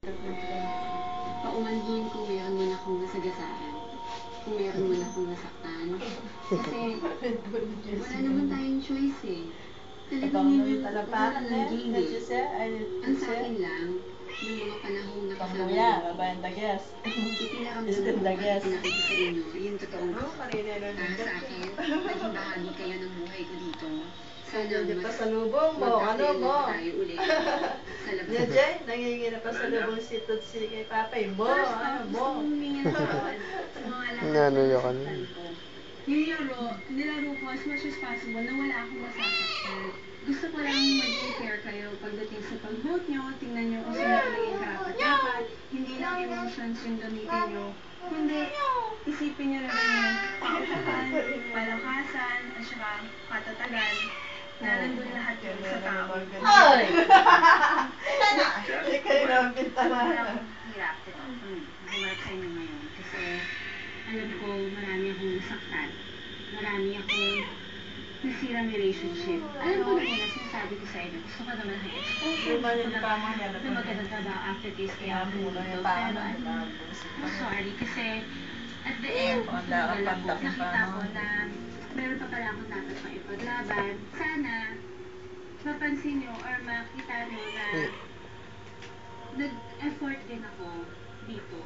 Paumanhin kung meron man akong nasagasaan, kung meron man akong nasaktan. Kasi wala naman tayong choice eh. Talagang yun yung nagiging. Ang sa akin lang, yung mga panahong nakasama niyo, ipinaramdam ko at pinakita sa inyo yung totoong ko. Sa akin, naging bahagi kayo ng buhay ko dito. Sana pasalubong mo, ano mo? tayo ulit sa labas. Jay, nangingi na pasalubong si Tutsi kay Papay mo, ano mo? Nanuyo ka na. Yung nilaro ko as much as possible na wala akong masasaktan. Gusto ko lang maging fair kayo pagdating sa pag-vote nyo, tingnan nyo kung sino talaga yung karapat-dapat, hindi lang emotions yung gamitin nyo, kundi isipin nyo na rin yung kaupahan, palakasan, at saka patatagan, na nandun lahat yun sa tao. Ay! Hindi kayo naman pintanahan. Hirap ito. Nakulat sa inyo ngayon. Kasi alam ko marami akong nasaktan. Marami akong nasirang relationship. Alam ko naman na sinasabi ko sa inyo. Gusto ko naman ng exposure. Gusto ko na magandang trabaho after this kaya ako dito. Pero I'm sorry kasi at the end, nakita ko na meron pa pala akong dapat pang ipaglaban. Sana mapansin nyo or makita nyo na nag-effort din ako dito.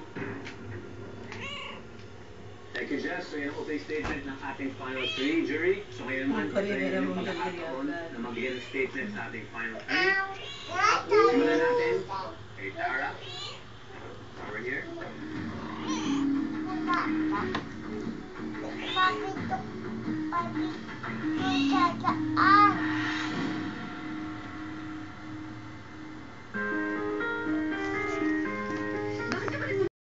Thank you, Jess. So, yan ang opening statement ng ating final three, jury. So, ngayon naman, isa yung pagkakataon na magbigay ng statement sa ating final three. Simulan natin kay Tara. Over here. Papi,